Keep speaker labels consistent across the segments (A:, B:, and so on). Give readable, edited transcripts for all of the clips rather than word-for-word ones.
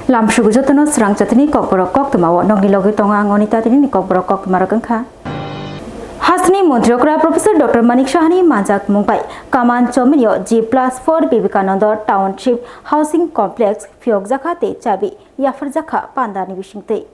A: Lamsugu jotono Swrangchati ni Kokborok Koktwma nongi logi tonga ngonita tini ni Kokborok Koktwma rakangkha. Hasni Montriokra Professor Dr. Manik Shahani Manjak Mumbai Kaman Chominio G+4 Vivekananda Township Housing Complex Fiok Zakhate Chabi Yafar Zakha Pandani Bishingte.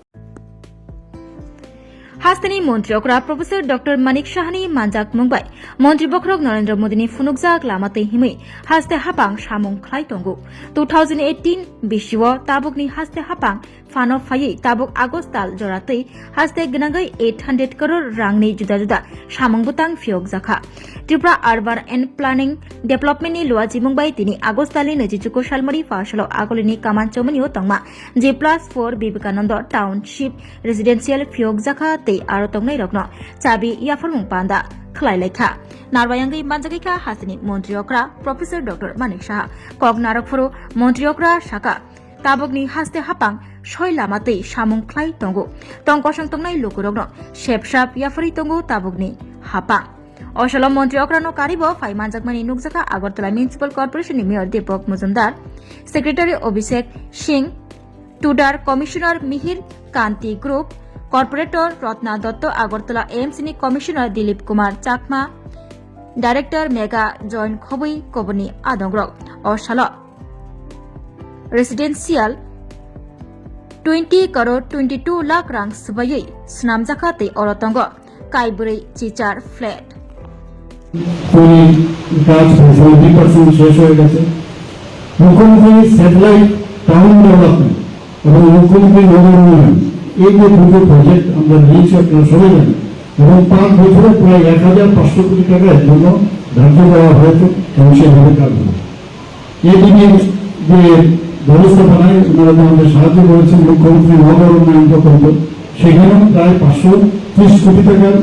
A: Hastani Montriokra Professor Dr. Manik Shahani Manjak Mumbai Montri Bokrok Narendra Modini Funukjak Lamate Himi Haste Hapang Shamung Khlai Tongo 2018 Bishiwo Tabukni Haste Hapang Fano Fayi Tabuk Agostal Jorate Haste Gnangai 800 crore Rangni Juda Juda Shamung Butang Fiok Zakha Tripura Urban and Planning Development ni Luaji Mumbai Tini Agostali Najichuko Shalmari Fashalo Agolini Kaman Chomanio Tongma G+4 Vivekananda Township Residential Fiok Zakha Te Arotongnai Rokno Chabi Yafalmung Panda Khlai Lekha Narwayangi Manjagika Hasini Montriokra Professor Dr. Manik Shah Kognarokfuru Montriokra Shaka Tabogni Haste Hapang Shoi Lamate Shamung Khlai Tongo Tongkosang Tongnai Lukurogno Shepshap Yafari Tongo Tabogni Hapang Oshalom Montriokra no Karibo Fai Manjakmani Nukzaka Agartala Municipal Corporation ni Mayor Depok Muzumdar Secretary Abhishek Singh Tudar Commissioner Mihir Kanti Group Corporator Ratna Dotto Agartala AMC ni Commissioner Dilip Kumar Chakma Director Mega Joint Khobui Kobani Adongrok Oshalom Residential 20 crore 22 lakh rang subayai snam zakate orotongo Kaiburi Chichar Flat
B: কাজ 70% শেষ হয়ে গেছে মুখ্যমন্ত্রী satellite town development এবং মুখ্যমন্ত্রী নগর উন্নয়ন এই যে দুটো প্রজেক্ট আমরা নিয়েছি আপনারা সবাই জানেন এবং 5 বছরে প্রায় 1500 কোটি টাকা এর জন্য ধার্য করা হয়েছে এবং সেভাবে কাজ হবে এদিকে যে ব্যবস্থাপনায় ওনারা আমাদের সাহায্য করেছেন মুখ্যমন্ত্রী নগর উন্নয়ন প্রকল্প সেখানেও প্রায় 530 কোটি টাকার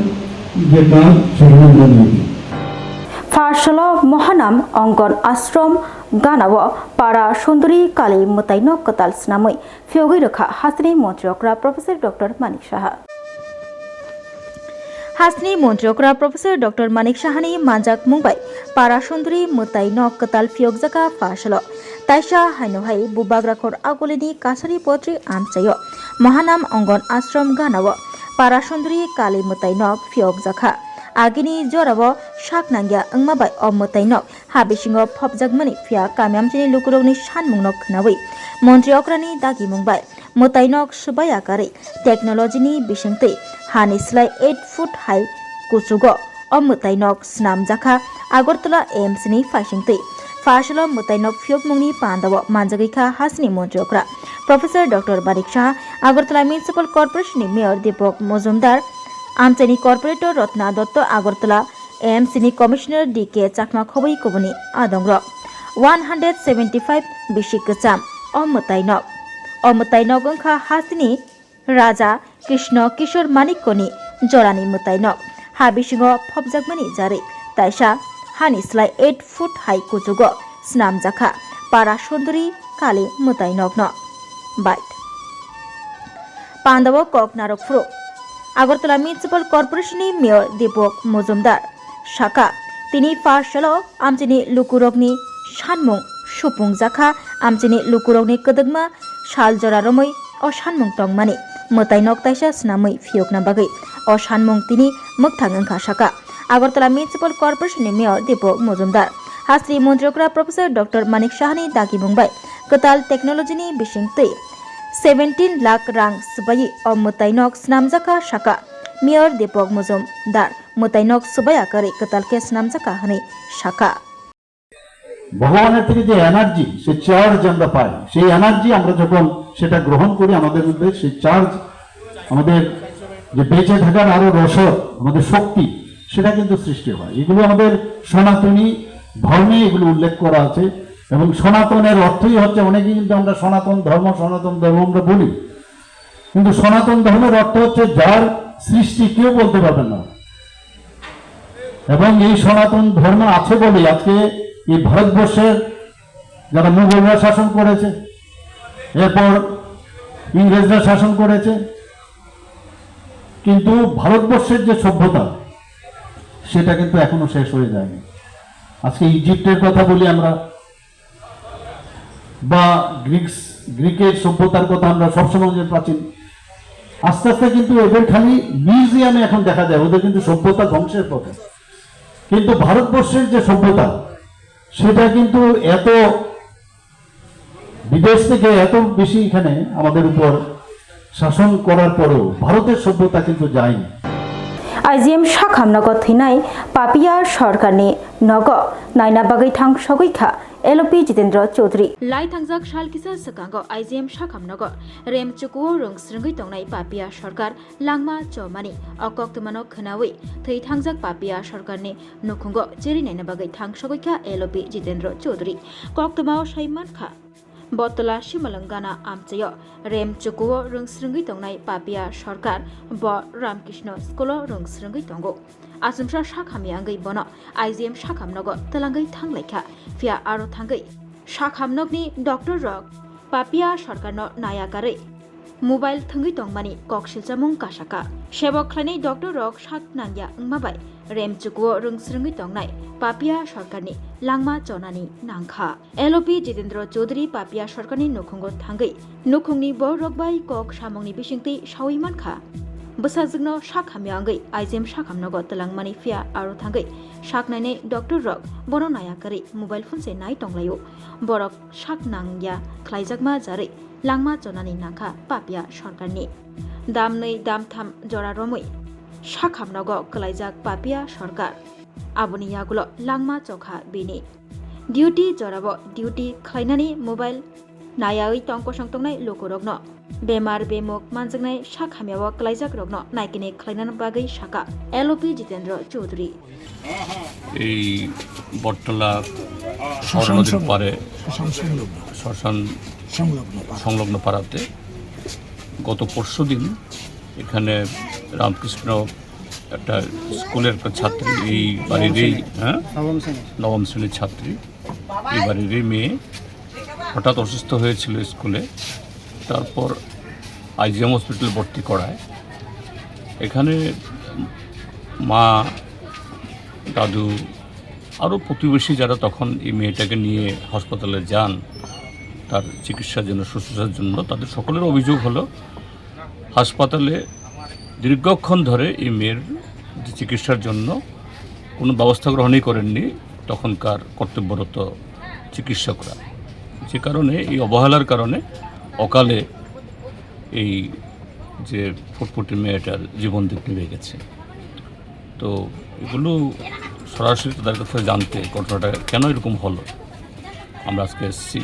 B: যে কাজ সেখানে আমরা নিয়েছি
A: Fashalo Mohanam Ongon Ashram Ganawa Para Sundari Kali Mutaino Katal Snamui Fiogi Rakha Hasni Montriokra Professor Dr. Manik Shah Hasni Montriokra Professor Dr. Manik Shahani Manjak Mumbai Para Sundari Mutaino Katal Fiok Zaka Fashalo Taisha Hainohai Bubagrakor Agolini Kasari Potri Amchayo Mohanam Ongon Ashram Ganawa Para Sundari Kali Mutaino Fiok Zaka Agini Jorabo Shaknangya Angmabai of Mutainok Habishingo Popjagmani Fia Kamyamchini Lukurogni Shanmungnok Nawi Montriokrani Dagi Mumbai Mutainok Subayakari Technology ni Bishingte Hanislai 8 foot high Kusugo of Mutainok Snam Zakha Agortala AMC ni Fashingte Fashalo Mutainok Fyokmungni Pandawa Manjagika Hasni Montriokra Professor Dr. Manik Shah Agortala Municipal Corporation ni Mayor Depok Muzumdar Amchani Corporator Ratna Dotto Agartala AMC ni Commissioner DK Chakma Khobui Kobani Adongro 175 Bishikacham Omutainok Ongkha Hasini Raja Krishna Kishore Manikoni Jorani Mutainok Habishingo Phobjagmani Jari Taisha Hanislai 8 foot high Kujugo Snam Zakha Para Sundari Kali Mutainok no Bite Pandawa Kok Narok Fru Agartala Municipal Corporation ni Mayor Depok Muzumdar Shaka Tini Fashalo Amchini Lukurogni Shanmung Shupung Zakha Amchini Lukurogni Kodagma Shaljora Romoi O Shanmung Tongmani Mutainok Taisha Snamui Fiokna Bagai O Shanmung Tini Muktangangka Shaka Agartala Municipal Corporation ni Mayor Depok Muzumdar Hasri Montriokra Professor Dr. Manik Shahani Dagi Mumbai Katal Technology ni Bishingte 17 lakh rang subayi of Mutainok Snamjaka Shaka Mayor Depok Muzumdar Mutainok Subaya Kare Katalke Snamjaka Hani Shaka
C: ভগবানের থেকে যে energy সেই charge আমরা পাই সেই energy আমরা যখন সেটা গ্রহণ করি আমাদের মধ্যে সেই চার্জ আমাদের যে বেঁচে থাকার আরো রসদ আমাদের শক্তি সেটা কিন্তু সৃষ্টি হয় এগুলো আমাদের সনাতনী ধর্মে এগুলো উল্লেখ করা আছে এবং সনাতনের অর্থই হচ্ছে অনেকেই কিন্তু আমরা সনাতন ধর্ম আমরা বলি কিন্তু সনাতন ধর্মের অর্থ হচ্ছে যার সৃষ্টি কেউ বলতে পারবে না এবং এই সনাতন ধর্ম আছে বলে আজকে এই ভারতবর্ষের যারা মুঘলরা শাসন করেছে এরপর ইংরেজরা শাসন করেছে কিন্তু ভারতবর্ষের যে সভ্যতা সেটা কিন্তু এখনো শেষ হয়ে যায়নি আজকে ইজিপ্টের কথা বলি আমরা বা গ্রিক্স গ্রিকের সভ্যতার কথা আমরা সবসময় যে প্রাচীন, আস্তে আস্তে কিন্তু এদের খালি মিউজিয়ামে এখন দেখা যায়, ওদের কিন্তু সভ্যতা ধ্বংসের পথে। কিন্তু ভারতবর্ষের যে সভ্যতা সেটা কিন্তু এত বিদেশ থেকে এত বেশি এখানে আমাদের উপর শাসন করার পরেও ভারতের সভ্যতা কিন্তু যায়নি।
A: आइजिएम शाखामनगो थैनाय पापिया सरकारनि नग नायना बागै थां सगैखा एलपी जितेन्द्र चौधरी लाई थांजाक सालकिसा सकांगो आइजिएम शाखामनगो रेम चुकुओ रंग स्रंगै तंगनाय पापिया सरकार लांमा चमानि अकक्तमानो खनावै थै थांजाक पापिया सरकारनि नखुंगो जेरै नायना बागै थां सगैखा एलपी जितेन्द्र चौधरी कोक्तमाओ साइमानखा बतला शिमलंगाना आमचयो रेम चुकुओ रंग स्रंगै तंगनाय पापिया सरकार ब रामकृष्ण स्कुलो रंग स्रंगै तंगो आसुमसा शाखामियांगै बनो आइजिएम शाखामनगो तलांगै थांलायखा फिया आरो थांगै शाखामनगनि डॉक्टर रक पापिया सरकारनो नायागारै मोबाइल थंगै तंगमानि ककसिलचामुं कासाका सेबक खालायनाय डॉक्टर रक शाक नांगिया अंमाबाय रेम चुकुओ रंग स्रंगै तंगनाय पापिया सरकारनि लांमा चनानि नांखा एलपी जितेन्द्र चौधरी पापिया सरकारनि नखुंगो थांगै नखुंनि ब रकबाय कक सामंनि बिसिंतै सावैमानखा बसाजोंनो शाखामियांगै आइजिएम शाखामनगो तलांगमानि फिया आरो थांगै शाक नायनाय डॉक्टर रक बनो नायाकारै मोबाइल फोन से नाय तंगलायो बरक शाक नांगिया ख्लायजाकमा जारै लांमा चनानि नांखा पापिया सरकारनि दाम 2 दाम 3 जरा रमै शाखामनगो कलायजाक पापिया सरकार आबोनि यागुलो लांमा चखा बेनि डिउटी जराबो डिउटी खालायनानै मोबाइल नायायै टंक संतंनाय लोकरगनो बेमार बेमुक मानजोंनाय शाखामियाव कलायजाक रगनो नायकिने खालायनानै बागै शाखा एलपी जितेन्द्र चौधरी
D: এই বটতলা শহর নদীর পারে শ্মশান সংলগ্ন পাড়াতে গত পরশুদিন এখানে রামকৃষ্ণ একটা স্কুলের একটা ছাত্রী, এই বাড়িরই নবম শ্রেণীর ছাত্রী, এই বাড়িরই মেয়ে হঠাৎ অসুস্থ হয়েছিল স্কুলে, তারপর আইজিএম হসপিটালে ভর্তি করায়। এখানে মা, দাদু আরও প্রতিবেশী যারা তখন এই মেয়েটাকে নিয়ে হাসপাতালে যান তার চিকিৎসার জন্য, শুশ্রূষার জন্য, তাদের সকলের অভিযোগ হলো হাসপাতালে দীর্ঘক্ষণ ধরে এই মেয়ের চিকিৎসার জন্য কোনো ব্যবস্থা গ্রহণই করেননি তখনকার কর্তব্যরত চিকিৎসকরা, যে কারণে এই অবহেলার কারণে অকালে এই যে ফুটফুটে মেয়েটার জীবন দিক নিভে গেছে। তো এগুলো সরাসরি তাদের কাছে জানতে ঘটনাটা কেন এরকম হলো আমরা আজকে এসেছি।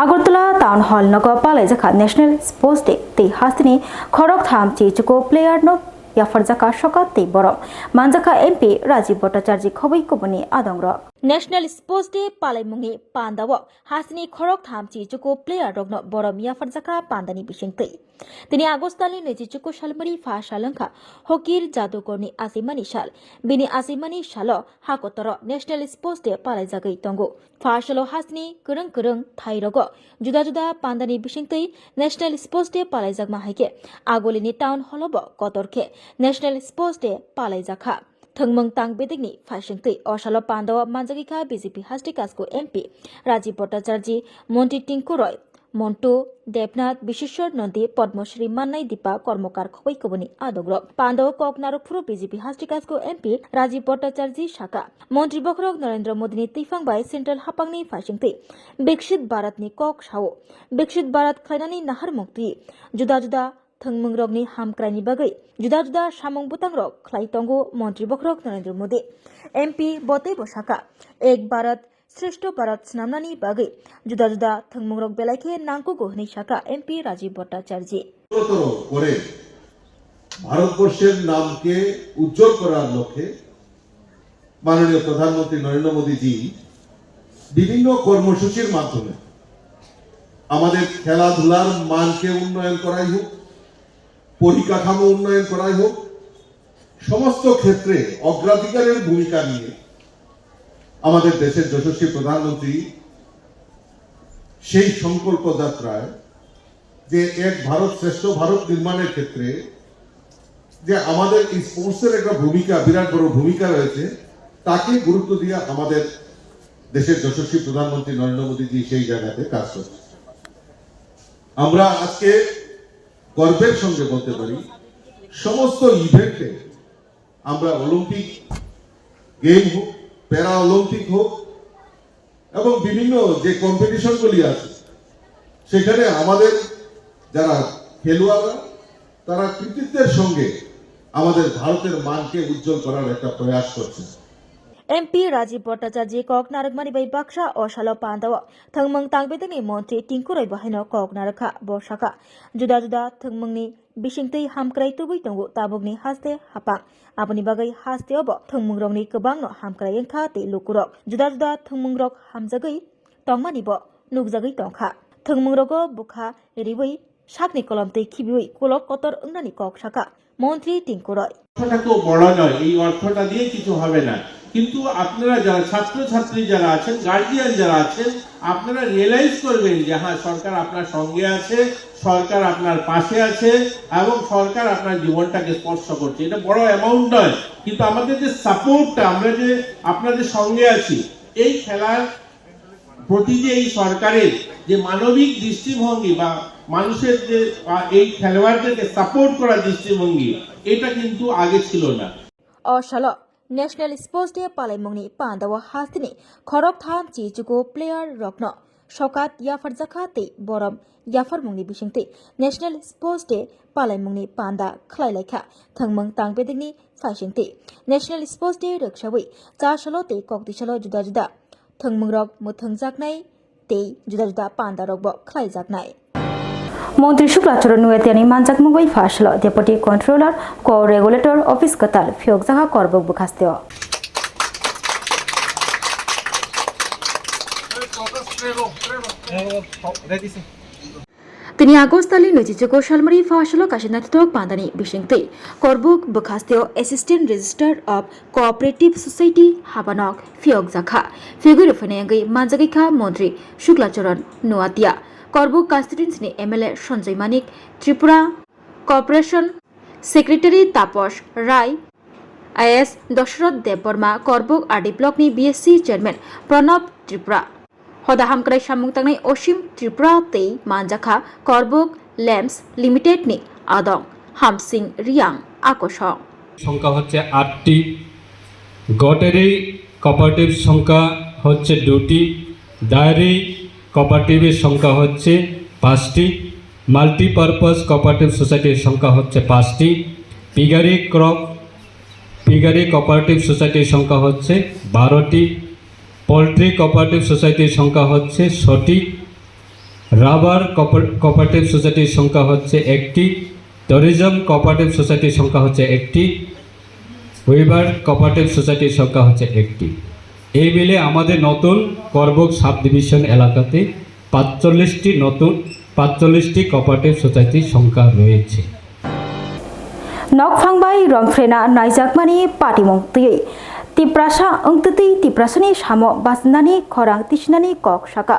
A: আগরতলা টাউন হল নগ पालायजाखा नेशनल स्पोर्ट्स डे तै हास्तिनि खरक थाम चिचुको प्लेयार नो याफरजाका सका तै बरम मानजाखा एमपी राजीव भट्टाचार्य खबै कोबनि आदंग्र नेशनल स्पोर्ट्स डे पालायमुंनि पान्दाव हास्तिनि खरक थाम चिचुको प्लेयार रगनो बरम याफरजाखा पान्दानि बिसिंतै तिनि आगस्टनि 24 सालमरि फा सालंखा हकिर जादुगरनि आसिमानि साल बिनि आसिमानि सालो हाकोतर नेशनल स्पोर्ट्स डे पालायजागै तंगो फा सालो हास्तिनि गोरों गोरों थाइरगो जुदा जुदा पान्दानि बिसिंतै national sports day पालायजागमा हाइके आगोलिनि town हलब कतरखे national sports day पालायजाखा थंगमंग तांग बेदिगनि फाइसिंतै असालो पान्दाव मानजागिखा बीजेपी हास्टिकासको एमपी राजीव भट्टाचार्य मन्त्री टिंकु रय मन्टू देवनाथ विश्वेश्वर नंदी पद्मश्री मान्नाय दीपा कर्मकार खबै कबनि आदग्र पांडव कक नारकपुर बीजेपी हास्टिकासको एमपी राजीव भट्टाचार्य शाखा मन्त्री बखरक नरेंद्र मोदीनि तैफां बाय सेंट्रल हापांनि फाइसिंतै विकसित भारतनि कक सावो विकसित भारत खायनानि नाहार मुक्ति जुदा जुदा थंगमंग रगनि हामक्रायनि बागै जुदा जुदा सामंग बुतां रग ख्लायतंगो मन्त्री बखरक नरेंद्र मोदी एमपी बतै बसाका एक भारत श्रेष्ठ भारत स्नामनानि बागै जुदा जुदा थंगमंग बेलायखे नांगो गोहनै शाखा एमपी राजीव भट्टाचार्य
E: করে ভারতবর্ষের নামকে উজ্জ্বল করার লক্ষ্যে মাননীয় প্রধানমন্ত্রী নরেন্দ্র মোদীজি বিভিন্ন কর্মসূচির মাধ্যমে আমাদের খেলাধুলার মানকে উন্নয়ন করাই হোক, পরিকাঠামো উন্নয়ন করাই হোক, সমস্ত ক্ষেত্রে অগ্রাধিকারের ভূমিকা নিয়ে আমাদের দেশের যশস্বী প্রধানমন্ত্রী সেই সংকল্প যাত্রায় যে এক ভারত শ্রেষ্ঠ ভারত নির্মাণের ক্ষেত্রে যে আমাদের স্পোর্টসের একটা ভূমিকা, বিরাট বড় ভূমিকা রয়েছে, তাকে গুরুত্ব দিয়ে আমাদের দেশের যশস্বী প্রধানমন্ত্রী নরেন্দ্র মোদীজি সেই জায়গাতে কাজ করছে। আমরা আজকে গর্বের সঙ্গে বলতে পারি সমস্ত ইভেন্টে আমরা অলিম্পিক গেম হোক, প্যারা অলিম্পিক হোক এবং বিভিন্ন যে কম্পিটিশনগুলি আছে সেখানে আমাদের যারা খেলোয়াড়রা তারা কৃতিত্বের সঙ্গে আমাদের ভারতের মানকে উজ্জ্বল করার একটা প্রয়াস করছে।
A: MP Rajiv Bhattacharya Kok Narakmani bai Baksha o Shalo Pandawa Thangmang Tangbedani Montri Tingkurai Bahino Kok Naraka Boshaka Juda Juda Thangmangni Bishingtei Hamkrai Tubui Tongu Tabugni Haste Hapang Aboni Bagai Haste Obo Thangmungrokni Kebangno Hamkrai Engkha Te Lukurok Juda Juda Thangmungrok Hamjagai Tongmani Bo Nukjagai Tongkha Thangmungrogo Bukha Ribai Shakni Kolomtei Kibiui Kulok Kotor Ungnani Kok Shaka Montri Tingkurai
F: অর্থটা তো বড় নয়, এই অর্থটা দিয়ে কিছু হবে না, কিন্তু আপনারা যারা ছাত্রছাত্রী যারা আছেন, গার্জিয়ান যারা আছেন, আপনারা রিয়েলাইজ করবেন যে হ্যাঁ সরকার আপনার সঙ্গে আছে, সরকার আপনার পাশে আছে এবং সরকার আপনার জীবনটাকে স্পর্শ করছে। এটা বড় অ্যামাউন্ট নয়, কিন্তু আমাদের যে সাপোর্টটা, আমরা যে আপনাদের সঙ্গে আছি, এই খেলার প্রতি যে এই সরকারের যে মানবিক দৃষ্টিভঙ্গি বা মানুষের যে এই খেলোয়াড়দেরকে সাপোর্ট করার দৃষ্টিভঙ্গি, এটা কিন্তু আগে ছিল না।
A: Oshalo National Sports Day Palaimungni Pandawa Hastini Khorok Tham Chichuko Player Rokno Shokat Yafar Zakati Borom Yafar Mungni Bishingti National Sports Day Palaimungni Panda Khlailekha Thangmung Tangbedingni Fashingti National Sports Day Rukshawi Chashalo Te Koktishalo Juda Juda Thangmungrok Muthangjaknai Te Juda Juda Panda Rokbo Khlaijaknai মন্ত্রী শুক্লাচরণ নুয়েতিয়ানি মানজাক মুম্বাই ফাসল deputy controller co regulator office কতাল ফিয়কজাহা করবক বুখাস্তেও তিনি আগস্তালি নজিচুকো শালমারি ফাসল কাশিনাথক পান্দানি বিশিংতৈ করবক বুখাস্তেও assistant registrar of cooperative society হাবানক ফিয়কজাখা ফিগুরফনেঙ্গৈ মানজাগৈখা মন্ত্রী শুক্লাচরণ নুয়াতিয়া করবক কনস্টিটুয়েন্সিনি MLA Sanjay Manik Tripura corporation secretary Tapas Roy IS Dasharath Debbarma করবক RD ব্লকনি BSC চেয়ারম্যান প্রণব ত্রিপুরা হদা হামক্রাই সামুংতাংনাই অসীম ত্রিপুরা তেই মানজাখা করবক ল্যাম্পস লিমিটেডনি আদং হামসিং রিয়াং আকর্ষণ
G: সংখ্যা হচ্ছে 8টি, গটেরি কোঅপারেটিভ সংখ্যা হচ্ছে 2টি, ডায়েরি কোঅপারেটিভের সংখ্যা হচ্ছে 5টি, মাল্টিপারপাস কোঅপারেটিভ সোসাইটির সংখ্যা হচ্ছে 5টি, পিগারি কোঅপারেটিভ সোসাইটির সংখ্যা হচ্ছে 12টি, পোলট্রি কোঅপারেটিভ সোসাইটির সংখ্যা হচ্ছে 6টি, রাবার কোঅপারেটিভ সোসাইটির সংখ্যা হচ্ছে 1টি, ট্যুরিজম কোঅপারেটিভ সোসাইটির সংখ্যা হচ্ছে 1টি, উইভার কোঅপারেটিভ সোসাইটির সংখ্যা হচ্ছে 1টি। এই মিলে আমাদের নতুন করবক সাব ডিভিশন এলাকাতে 45টি কোঅপারেটিভ সোসাইটির সংখ্যা রয়েছে।
A: নকফাংবাই রমফ্রেনা নাইজাকমানি পাটিমংতৈ তিপ্রাসা অংততি তিপ্রাসানি সামো বাসনানি খরাং তিসনানি কক শাখা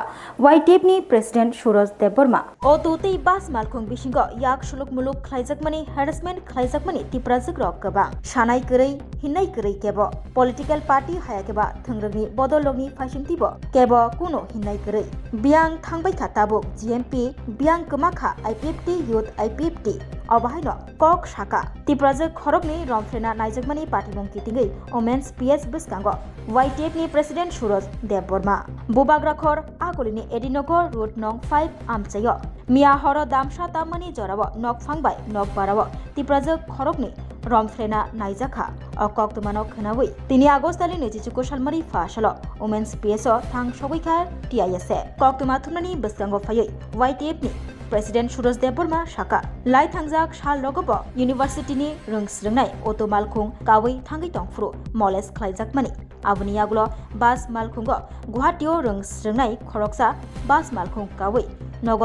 A: YTFনি প্রেসিডেন্ট সুরজ দেববর্মা ও তুতেই বাস মালখং বিসিংগ ইয়াক সুলুক মুলুক খ্লাইজাকমানি হ্যারাসমেন্ট খ্লাইজাকমানি তিপ্রাজক রক গবাং সানাই গरै हिन्नाय गरै केब पॉलिटिकल पार्टी हायाकेबा थंग्रगनि बदलगनि फाइसिंतिब केब कुनो हिन्नाय गरै बियां थांबाय थाताबुक GMP बियां कमाखा IPFT youth IPFT अबाहायन कक शाखा तिप्राजक खरगनि रमफ्रेना नाइजकमानि पार्टीमंकी तिंगै women's PS बिस्कांग YTFनि president Suraj Debbarma बुबाग्राखर आगलिनि एडिनगर road नं 5 आमचाय मिया हर दामसा ताममानि जराव नकफांबाय नकबाराव तिप्राजक खरगनि रमफ्रेना नाइजाखा Koktwma खोनावै 3 আগস্টলি नैजिचुको सालमारि फासल वुमेन्स PS थां सबैखा TIS Koktwma थुमनानि बस्कांग फायै YTFनि president Suraj Debbarma शाखा लाई थांजाक साल रगब इउनिभार्सिटीनि रोंस्रोंनाय अटो मालखुं कावै थांगै तंफ्रु मलेज ख्लाइजाकमानि आबुनि आगुलो बास मालखुंग गुवाहाटीआव रोंस्रोंनाय खरकसा बास मालखुं कावै नग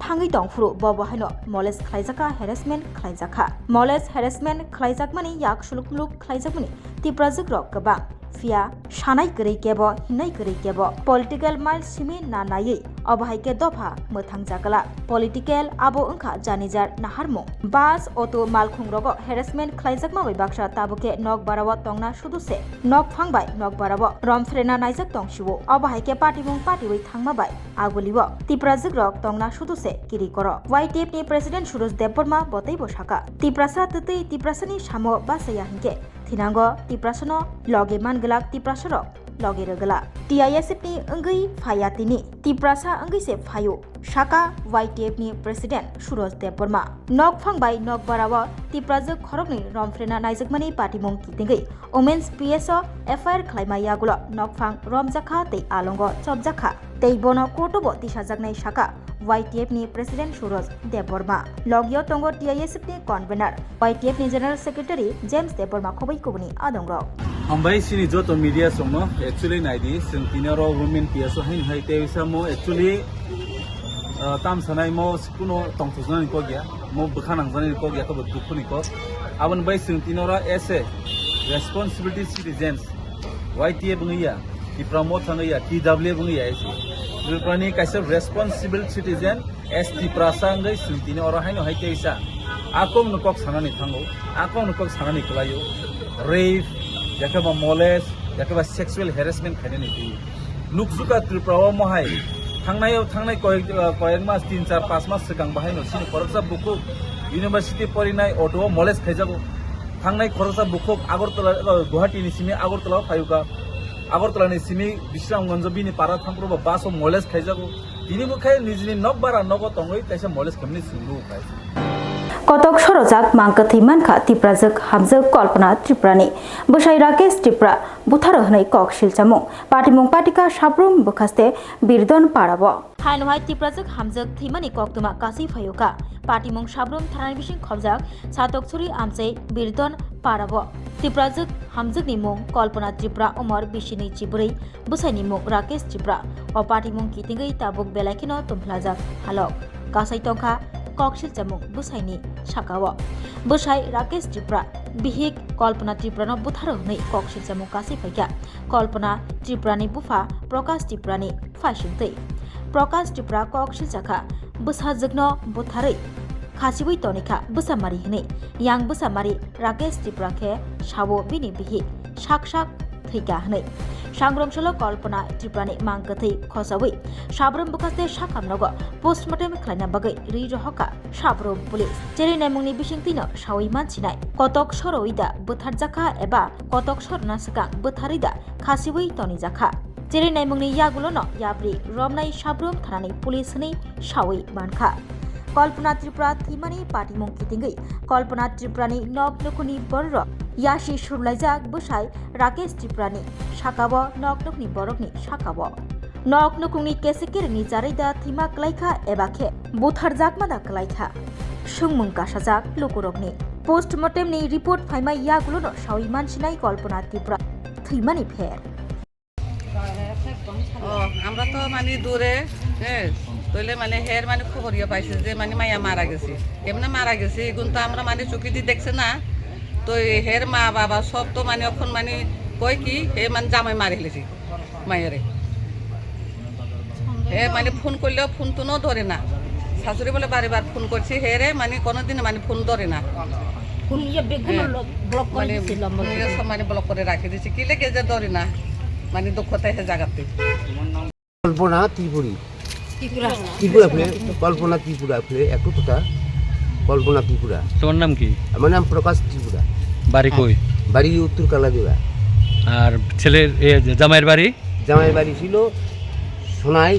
A: थांगै तंफ्रु बबहायनो मलेज ख्लाइजाका हेरेसमेंट ख्लाइजाखा मलेज हेरेसमेंट ख्लाइजाकमानि याक सुलुकमुलुक ख्लाइजाकमानि तिप्राजक रक गबां फिया सानाय गरै केब हिन्नाय गरै केब पॉलिटिकल माइल सिमि ना नायै अबहायके दफा मोथां जागला पलिटिकेल आबो ओंखा जानिजार नाहारमु बास अटो मालखुं रग हेरेसमेंट खलाइजाकमा बै बाक्सा ताबुके नक बाराव तंगना सुदुसे नक फांबाय नक बाराव रमफ्रेना नाइजाक तंसिवो अबहायके पार्टीमुं पार्टीबै थांमाबाय आगुलिव तिप्रा जिग्रक तंगना सुदुसे किरि कर YTF नि प्रेसिडेंट सुरज देबबर्मा बतै बसाका तिप्रासा ततै तिप्रासानि सामो बासैया हिंके थिनांग तिप्रासनो लगे मानगलाक तिप्रासरक लगे रगला TISF नि अंगै फायातिनि तिप्रासा अंगैसे फायो शाका YTF नि प्रेसिडेंट सुरज देबबर्मा नक फांबाय नक बाराव तिप्राजक खरकनि रमफ्रेना नाइजकमानि पार्टीमुं कितिंगै वुमेन्स PS FIR खलाइमायागुल नक फां रमजाखा तै आलंग चबजाखा तै बन कोर्टबो तिसाजाकनाय शाका YTF नि प्रेसिडेंट सुरज देबबर्मा लगियो तंगो TISF नि कन्वेनर YTF नि जनरल सेक्रेटारि जेम्स देबबर्मा खबै कुबनि आदंग
H: Ambai sini joto media somo actually naidi sentinero women piaso hain hai te isamo actually tam sanai mo kuno tongthusna ni ko gya mo bkhanang jani ko gya to dukhu ni ko aban bai sentinero as a responsibility citizens YTA bungiya ki promote thangaya TW bungiya ase ruprani kaisa responsible citizen as ti prasangai sentinero hain hai te isa akom no kok sanani thango akom no kok sanani klayo rape याकबा molest याकबा sexual harassment खायनानै फैयो लुकजुका त्रिपुरायाव महाय थांनाय कयेक मास 3-4 5 मास सिगां बाहायनो सिनि खरसा बुकुक university परिनाय अटोआव मोलेस खायजागौ थांनाय खरसा बुकुक आगरतला गुवाहाटीनि सिमि आगरतलायाव फायुका आगरतलानि सिमि बिश्रामगंज बिनि पारा थांब्रबा बासआव मोलेस खायजागौ दिनि बुखाय निजिनि नक बारा नक तंगै कायसा मोलेस खामनि सिंगु खाय
A: कतक सरजाक मांकथि मानखा तिप्राजक हामजक कल्पना त्रिपुरानि बसाइ राकेश त्रिपुरा बुथार हनै कक सिलचामुं पार्टीमुं पार्टिका साब्रुम बखास्ते बिरदन पाराब हाइनहाय तिप्राजक हामजक थैमानि कक्तमा कासि फायुका पार्टीमुं साब्रुम थानानि बिसिं खबजाक सातकसुरि आमचै बिरदन पाराब तिप्राजक हामजकनि मुं कल्पना त्रिपुरा उमर बिसिनि चिबुरै बसाइनि मुं राकेश त्रिपुरा अ पार्टीमुं कितिंगै ताबुक बेलाइखिनो तुमफ्लाजाक हालक कासाइ तंखा कौशल चमुक बुसाइनि शाकाव बुसाइ राकेश त्रिपुरा बिहिक कल्पना त्रिपुरानो बुथार हनै कौशल चमुक कासि फैका कल्पना त्रिपुरानि बुफा प्रकाश त्रिपुरानि फाइसिंतै प्रकाश त्रिपुरा कौशल चाखा बुसाजगनो बुथारै खासिबै तनिखा बुसामारि हनै यां बुसामारि राकेश त्रिपुरा खे सावो बिनि बिहिक साक थैका हनै सांग्रामसल कल्पना त्रिपुरानि मांकथै खसावै साब्रम बुखास्ते साखामनग पोस्टमर्टम खालायना बागै रि रहका साब्रम पुलिस जेरै नायमुंनि बिसिंतिनो सावै मानसिनाय कतक सरइदा बुथारजाखा एबा कतक सरना सिगां बुथारैदा खासिबै तनि जाखा जेरै नायमुंनि यागुलनो याब्रि रमनाय साब्रम थानानै पुलिसनि सावै मानखा कल्पना त्रिपुरा थिमानि पार्टीमुं कितिंगै कल्पना त्रिपुरानि नक नखुनि बर यासि सुरलाइजाक बुसाइ राकेश त्रिपुरानि शाकाव नक नखनि बरकनि शाकाव नक नखुंनि केसेकेरनि जारैदा थिमा क्लाइखा एबा खे बुथारजाक मादा क्लाइखा सुंमुं कासाजाक लुकुरकनि पोस्टमर्टेमनि रिपोर्ट फाइमा यागुलनो सावै मानसिनाय कल्पना त्रिपुरा थैमानि फेर
I: আমরা তো মানে দূরে তইলে মানে হের মানে খবর ইয়ে পাইছে যে মানে মাইয়া মারা গেছে এমনি মারা গেছে এখন তো আমরা মানে চোখে দিয়ে দেখছে না তো হের মা বাবা সব তো মানে এখন মানে কয় কি হে মানে জামাই মারি ফেলেছি মাইয়ারে হে মানে ফোন করলেও ফোন তো ধরে না শাশুড়ি বলে বারবার ফোন করছি হেরে মানে কোনোদিন মানে ফোন ধরে না মানে ব্লক করে রাখি দিচ্ছি কি লেগে যে ধরে না মানে দক্ষতা এসে জাগাতে
J: কল্পনা ত্রিপুরা ফেলে কল্পনা ত্রিপুরা ফেলে একটু কথা কল্পনা ত্রিপুরা
H: তোমার নাম কি
J: আমার নাম প্রকাশ ত্রিপুরা
H: বাড়ি কই
J: বাড়ি উত্তর কালাজোড়া
H: আর ছেলের জামাইয়ের বাড়ি
J: ছিল সোনাই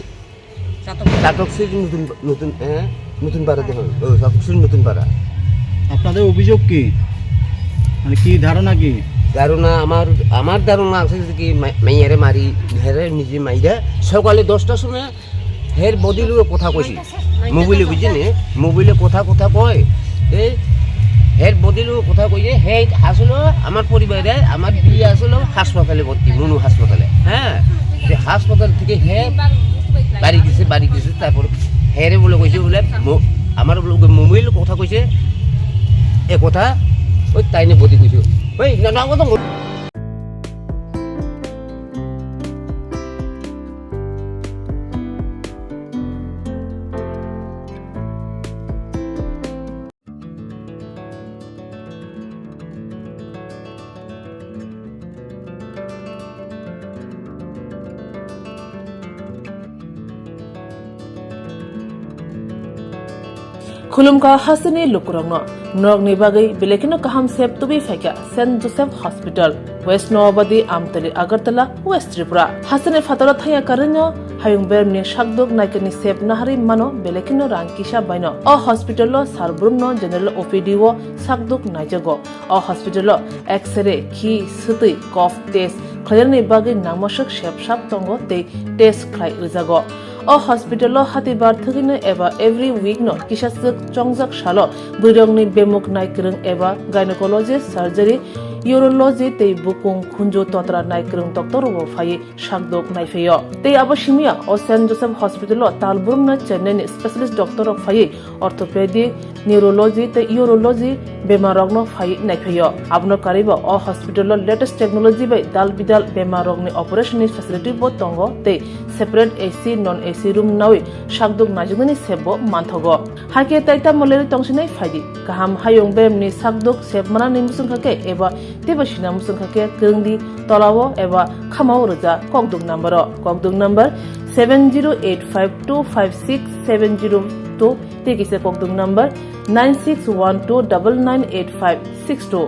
J: চাতকশ্রী নতুন পাড়া দেখুন চাতকশ্রী নতুন পাড়া
K: আপনাদের অভিযোগ কি মানে কি ধারণা কি
J: ধারণা আমার ধারণা আছে কি মাইয়ারে মারি হেরে নিজে মাইরা সকালে 10টার সময় হের বদিলেও কথা কইছি মোবাইলে বুঝিনি মোবাইলে কথা কয় এই হের বদিলেও কথা কইছে হে আসলে আমার পরিবারে আমার বিয়ে আসলে হাসপাতালে ভর্তি মনু হাসপাতালে হ্যাঁ সে হাসপাতাল থেকে হে বাড়ি গেছে তারপর হেরে বলে কইছে বলে আমার মোবাইলে কথা কইছে এ কথা ওই তাইনে বদি কইছে ওই না কথা
L: खुलुमका हासनी लुकुरंगनो नरगनि बागै बेलेखिनो काहाम सेब तुबि फाइका saint Joseph hospital west Nawabadi Amtali Agartala west Tripura हासने फातरा थाया करनो हायुं बेरनि शाकदुक नायकनि सेब नाहारि मानो बेलेखिनो रांकिसा बायनो अ हॉस्पिटलो सारब्रुमनो जनरल ओपीडी वो शाकदुक नायजगो अ हॉस्पिटलो एक्सरे खि सुतै कफ टेस्ट खयरनि बागै नामसक सेबसाब तंगो ते टेस्ट खलाय रिजागो अ हॉस्पिटलो हातिबार थगिनो एबा एवरी वीक नो किसासक चंगजाक सालो बुरंगनि बेमुक नायक्रं एबा गायनेकोलॉजिस्ट सर्जरी यूरोलॉजी ते बुकुं खुंजो तंत्रा नायक्रं डॉक्टर वो फाइ शाकदोक नायफेयो ते अबशिमिया अ सेंट जोसेफ हॉस्पिटलो तालबुरमना चेन्नईनि स्पेशलिस्ट डॉक्टर फाइ ऑर्थोपेडिक न्यूरोलॉजी ते यूरोलॉजी बेमारगनो फाइ नायफेयो आबनो कारिबो अ हॉस्पिटलो लेटेस्ट टेक्नोलॉजी बाय दाल बिदाल बेमारगनि ऑपरेशन फैसिलिटी बो तंगो ते separate AC non AC room नावि शाकदुक नाजुगनि सेबो मानथगो हाके ताइता मलेरि तंसिनै फाइदि गाहाम हायुं बेमनि शाकदुक सेबमाना निमुसुंखाके एबा तेबसिना मुसुंखाके गंदि तलावो एबा खामाव रजा ककदुक number 7085256702 तेकिसे ककदुक number 9612998562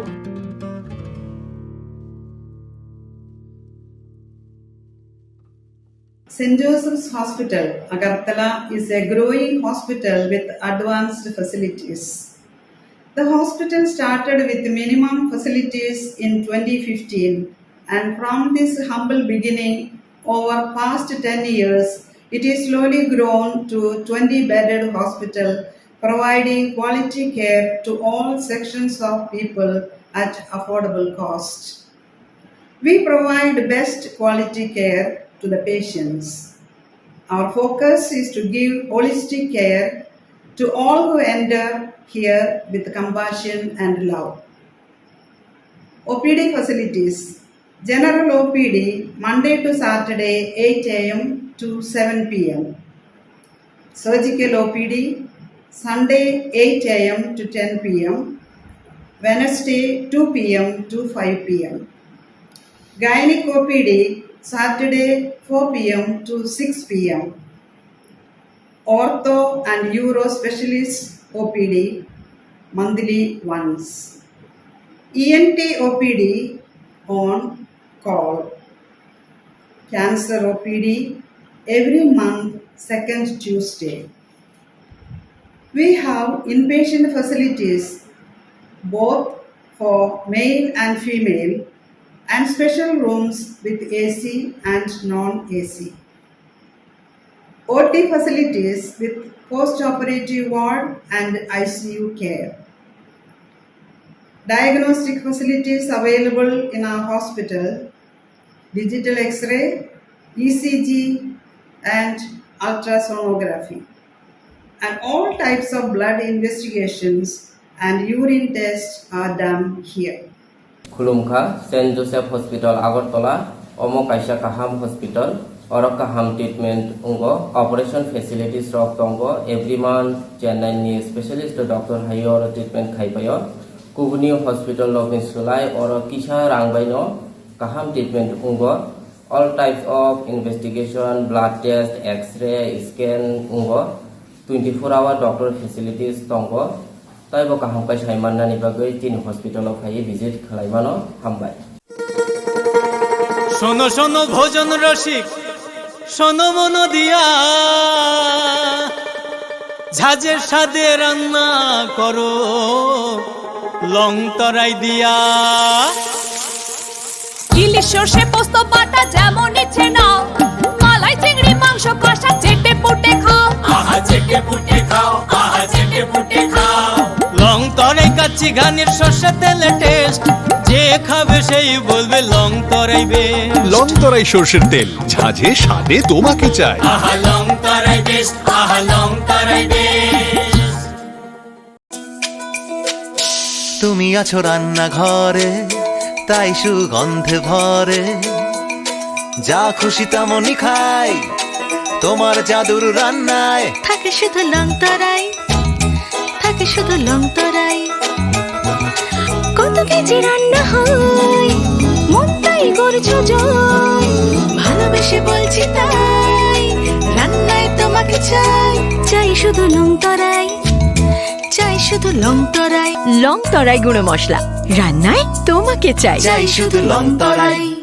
M: St. Joseph's Hospital, Agartala is a growing hospital with advanced facilities. The hospital started with minimum facilities in 2015, and from this humble beginning, over past 10 years, it is slowly grown to 20-bedded hospital, providing quality care to all sections of people at affordable cost. We provide best quality care to the patients. Our focus is to give holistic care to all who enter here with compassion and love. OPD facilities. General OPD Monday to Saturday 8 a.m. to 7 p.m. Surgical OPD Sunday 8 a.m. to 10 p.m. Wednesday 2 p.m. to 5 p.m. Gynec OPD Saturday 4 p.m. to 6 p.m. Ortho and Uro Specialist OPD monthly once. ENT OPD on call. Cancer OPD every month, second Tuesday. We have inpatient facilities both for male and female and special rooms with AC and non-AC. OT facilities with post-operative ward and ICU care. Diagnostic facilities available in our hospital, digital X-ray, ECG and ultrasonography, and all types of blood investigations and urine tests are done here.
J: खुलुमखा saint Joseph hospital Agartala ओमो काइसा काहाम hospital और काहाम treatment उंगो operation facilities रॉक तंगो every month Chennai नि स्पेशलिस्ट डॉक्टर हायो और ट्रीटमेंट खाइपायो कुबुनी हॉस्पिटल लॉगिन सुलाई और किसा रांगबाइनो काहाम ट्रीटमेंट उंगो all types of investigation blood test x ray scan उंगो 24 आवर डॉक्टर फैसिलिटीज तंगो ताइबो काहाम काइ साइमाननानि बागै तीन हॉस्पिटलाव फाइ विजिट खालायमानो हामबाय
N: শোনো শোনো ভোজন রসিক শোনো মন দিয়া ঝাঁঝের স্বাদে রান্না করো লং তরাই দিয়া
O: ইলিশ সর্ষে পোস্ত বাটা যেমন ইচ্ছে নাও মালাই চিংড়ি মাংস কষা চেটে পুটে খাও
N: আহা চেটে পুটে খাও আহা চেটে পুটে খাও লং তরাই কাচ্চি ঘানির সর্ষে তেলে টেস্ট যে খাবে সেই বলবে লং তরাই বেশ
P: লং তরাই সরষের তেল ঝাঁঝে স্বাদে তোমাকে চাই
N: আহা লং তরাই বেশ আহা লং তরাই বেশ
Q: তুমি আছো রান্না ঘরে তাই সুগন্ধে ভরে যা খুশি তেমনই খাই তোমার জাদুর রান্নায়
O: থাকে শুধু লং তরাই থাকে শুধু লং তরাই কত কেজি রান্না হয় মন তাই করছো জয় ভালোবেসে বলছি তাই রান্নায় তোমাকে চাই চাই শুধু লং তরাই শুধু লং তরাই। লং তরাই গুঁড়ো মশলা রান্নায় তোমাকে চাই।
Q: চাই শুধু লং তরাই।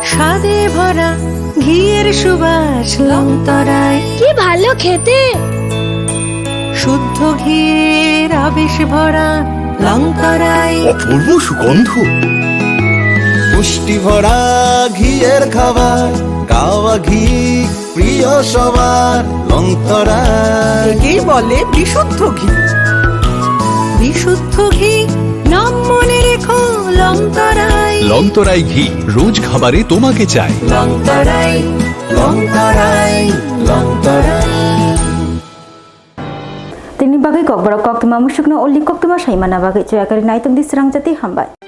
O: স্বাদে ভরা ঘিয়ের সুবাস লং তরাই। কি ভালো খেতে। শুদ্ধ ঘিয়ের আবেশ ভরা লং তরাই।
P: অপূর্ব সুগন্ধ।
Q: পুষ্টি ভরা ঘিয়ের খাবার, গাওয়া ঘি প্রিয় সবার, লং তরাই।
O: একেই বলে বিশুদ্ধ ঘি। বিশুদ্ধ ঘি নাম মনে রেখো লং তরাই।
P: লং তরাই ঘি রোজ খাবারে তোমাকে চাই।
Q: লং তরাই, লং তরাই, লং তরাই।
A: Tini bagai Kokborok Koktwma musukno uli Koktwma saimana bagai cuy akari naitum di Swrangchati hambai.